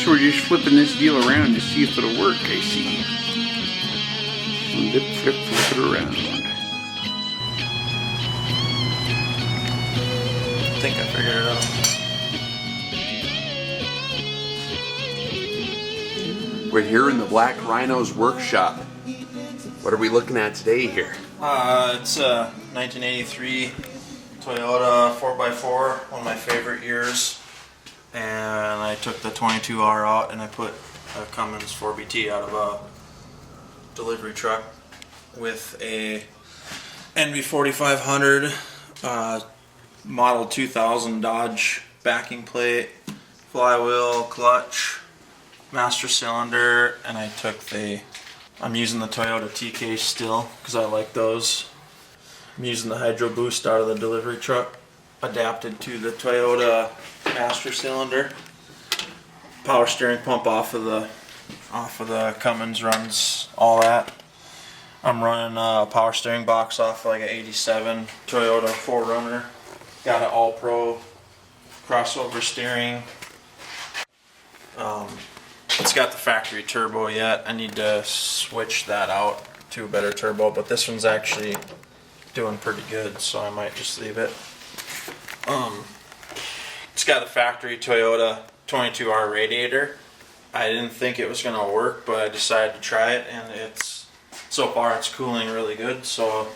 So we're just flipping this deal around to see if it'll work, I see. Flip, flip, flip it around. I think I figured it out. We're here in the Black Rhino's workshop. What are we looking at today here? It's a 1983 Toyota 4x4, one of my favorite years. And I took the 22R out and I put a Cummins 4BT out of a delivery truck with a NV4500 model 2000 Dodge backing plate, flywheel, clutch, master cylinder, and I took I'm using the Toyota TK still because I like those. I'm using the Hydro Boost out of the delivery truck, adapted to the Toyota master cylinder. Power steering pump off of the Cummins runs all that. I'm running a power steering box off like an 87 Toyota 4Runner. Got an All Pro crossover steering. It's got the factory turbo yet. I need to switch that out to a better turbo, but this one's actually doing pretty good, so I might just leave it. It's got a factory Toyota 22R radiator. I didn't think it was gonna work, but I decided to try it, and so far it's cooling really good, so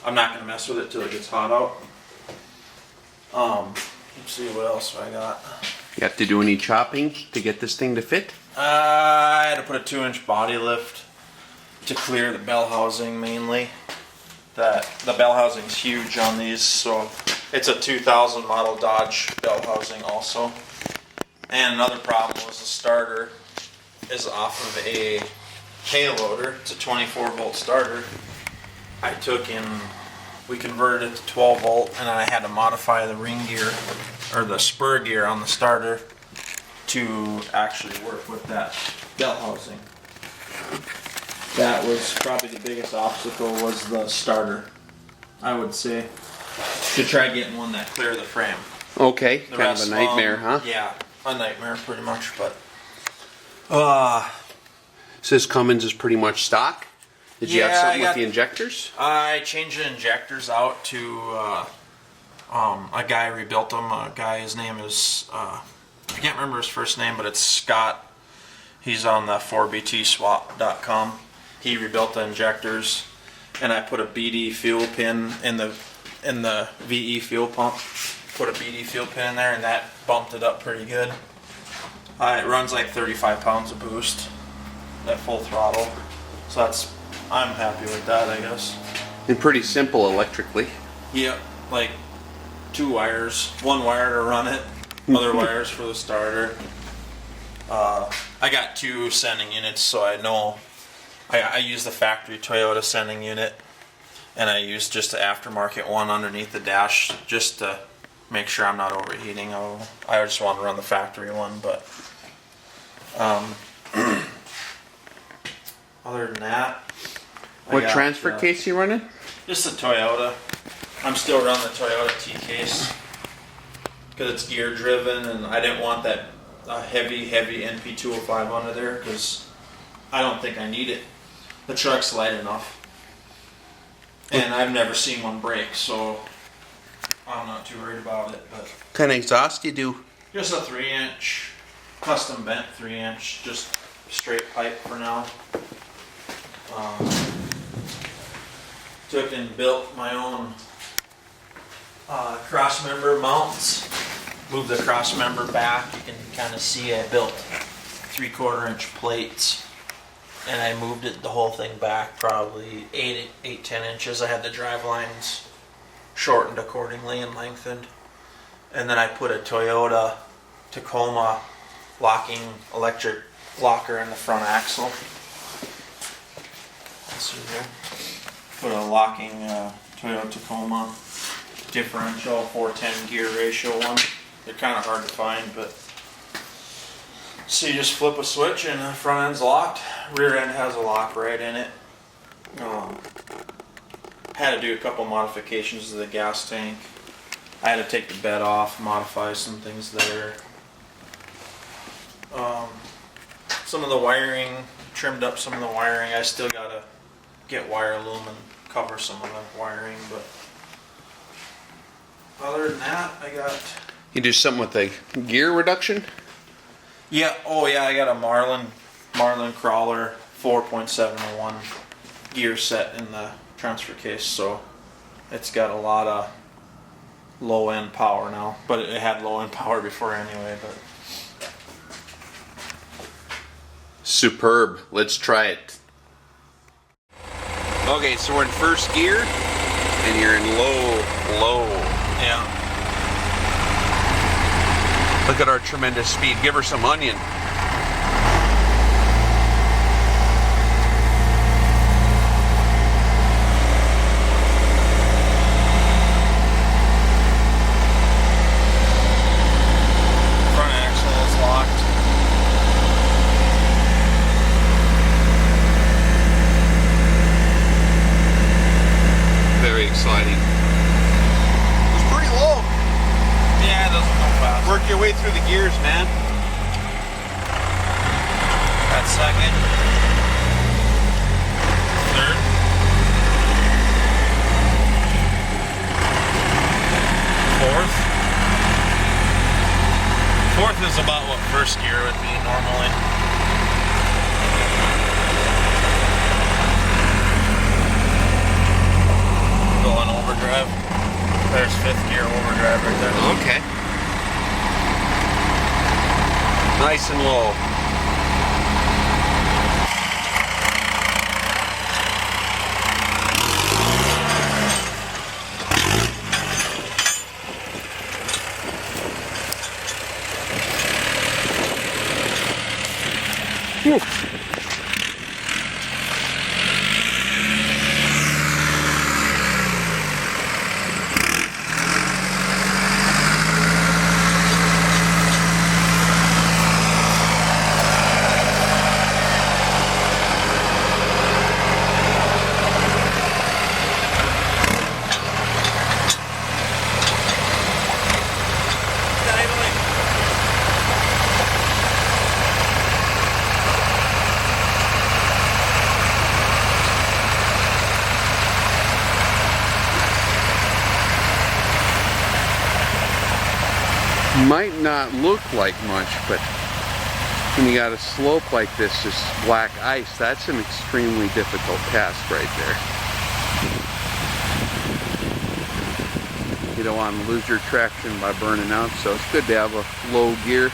I'm not gonna mess with it till it gets hot out. Let's see what else I got. You have to do any chopping to get this thing to fit? I had to put a 2-inch body lift to clear the bell housing mainly. The bell housing's huge on these, so it's a 2000 model Dodge bell housing also. And another problem was the starter is off of a payloader. It's a 24 volt starter. We converted it to 12 volt, and I had to modify the ring gear or the spur gear on the starter to actually work with that bell housing. That was probably the biggest obstacle, was the starter, I would say, to try getting one that clear the frame. Okay, The kind of rest a nightmare, huh? Yeah, a nightmare pretty much, but Says Cummins is pretty much stock. Did you have Yeah, something with the injectors? I changed the injectors out to a guy rebuilt them. A guy, his name is I can't remember his first name, but it's Scott. He's on the 4btswap.com. He rebuilt the injectors, and I put a BD fuel pin in the VE fuel pump. Put a BD fuel pin in there, and that bumped it up pretty good. It runs like 35 pounds of boost at full throttle, so I'm happy with that, I guess. And pretty simple electrically. Yeah, like 2 wires. 1 wire to run it, other wires for the starter. I got 2 sending units, so I know I use the factory Toyota sending unit, and I use just the aftermarket one underneath the dash just to make sure I'm not overheating. I just want to run the factory one, but other than that, what transfer case you running? Just a Toyota. I'm still running the Toyota T-case because it's gear driven, and I didn't want that heavy E.M.P 205 under there because I don't think I need it. The truck's light enough, and I've never seen one break, so I'm not too worried about it. But What kind of exhaust do you do? just a 3-inch, custom bent 3-inch, just straight pipe for now. Took and built my own cross member mounts. Moved the cross member back. You can kind of see I built 3/4 inch plates, and I moved the whole thing back probably 10 inches. I had the drive lines shortened accordingly and lengthened, and then I put a Toyota Tacoma locking electric locker in the front axle. Let's see here. Put a locking Toyota Tacoma differential 410 gear ratio one. They're kind of hard to find, but so you just flip a switch and the front end's locked. Rear end has a lock right in it. Had to do a couple modifications to the gas tank. I had to take the bed off, modify some things there. Some of the wiring, trimmed up some of the wiring. I still gotta get wire loom and cover some of the wiring, but other than that, I got... You do something with the gear reduction? Yeah, oh yeah, I got a Marlin Crawler 4.701 gear set in the transfer case, so it's got a lot of low end power now, but it had low end power before anyway. But Superb. Let's try it. Okay, so we're in first gear, and you're in low. yeah, Look at our tremendous speed. Give her some onion. front axle is locked. Very exciting. It's pretty low. Yeah, it doesn't go fast. Work your way through the gears, man. That's second. Third. Fourth. Fourth is about what first gear would be normally. Going overdrive. There's 5th gear overdrive right there. Okay. Nice and low. Whew. Might not look like much, but when you got a slope like this, just black ice, that's an extremely difficult task right there. You don't want to lose your traction by burning out, so it's good to have a low gear.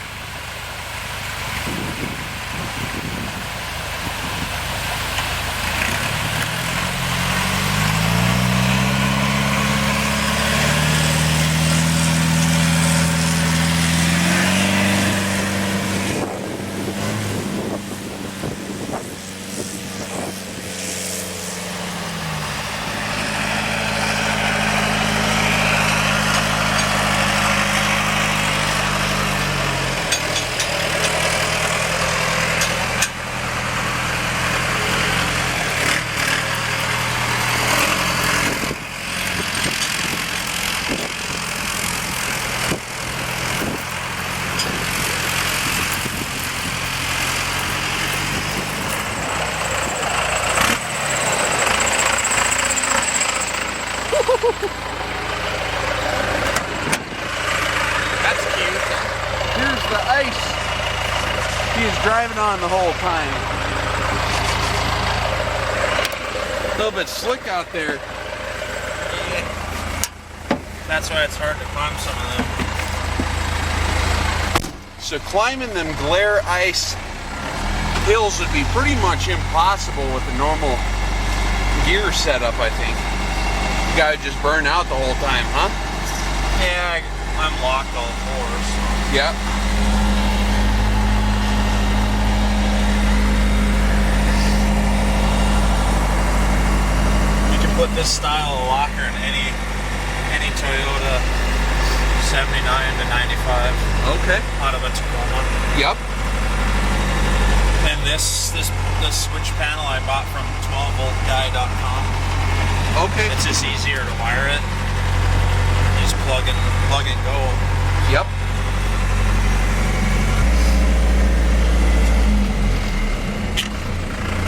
ice he is driving on the whole time. A little bit slick out there. Yeah. That's why it's hard to climb some of them. So climbing them glare ice hills would be pretty much impossible with the normal gear setup, I think. You gotta just burn out the whole time, huh? Yeah, I'm locked all four, so. Yep. You can put this style of locker in any Toyota 79 to 95. Okay. Out of a Tacoma. Yep. And this switch panel I bought from 12voltguy.com. Okay. It's just easier to wire it. You just plug and go. Yep.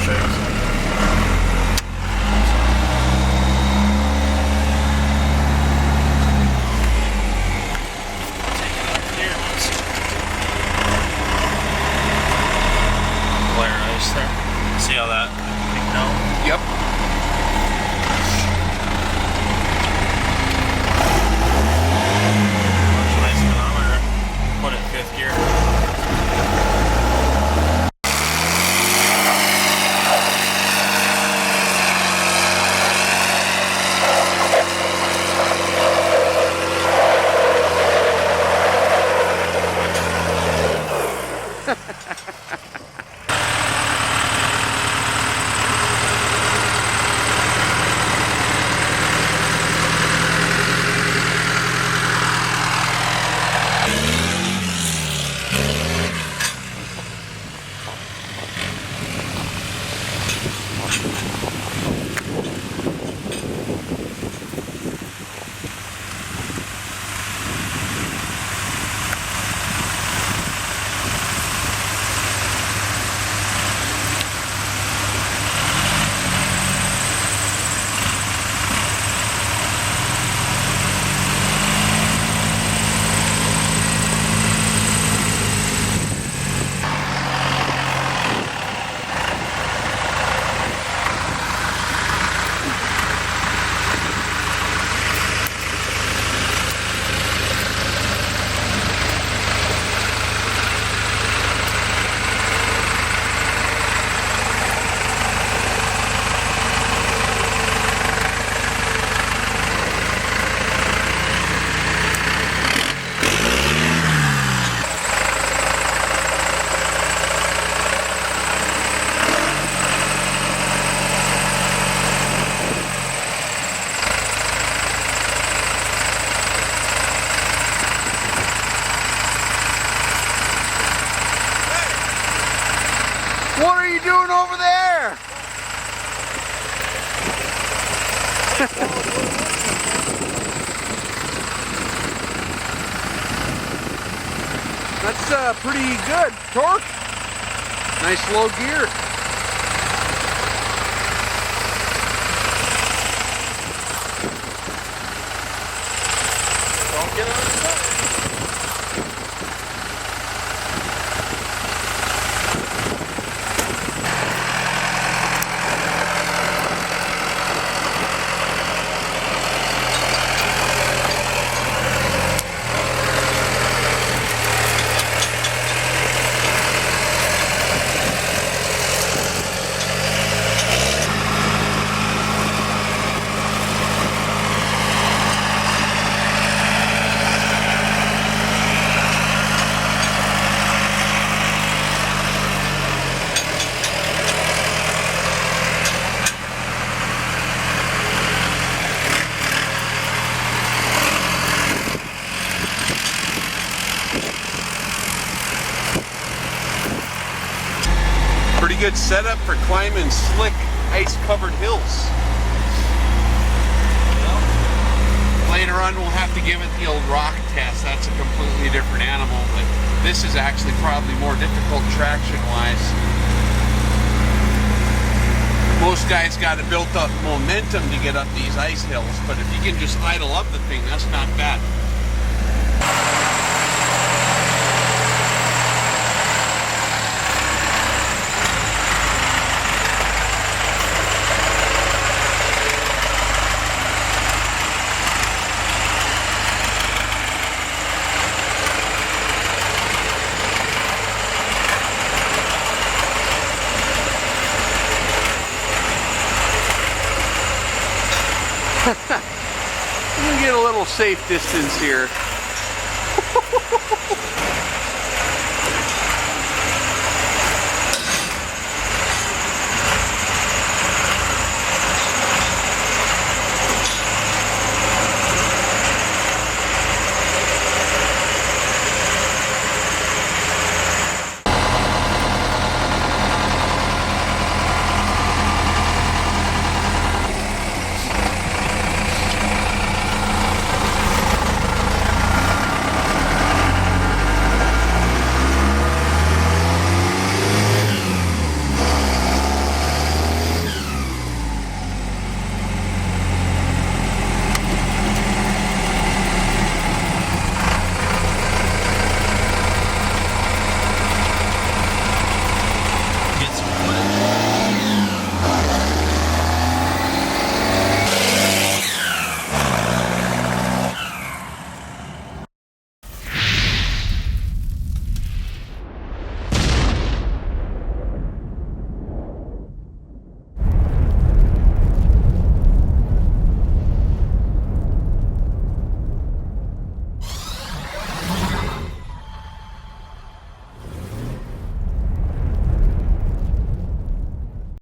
Show you something. Take it up here. Glare ice there. See how that picked out? Yep. Nice manometer. Put it in 5th gear. What are you doing over there? That's pretty good torque. Nice low gear. Don't get on the side. Pretty good setup for climbing slick, ice-covered hills. Later on, we'll have to give it the old rock test. That's a completely different animal, but this is actually probably more difficult traction-wise. Most guys got to build up momentum to get up these ice hills, but if you can just idle up the thing, that's not bad. safe distance here.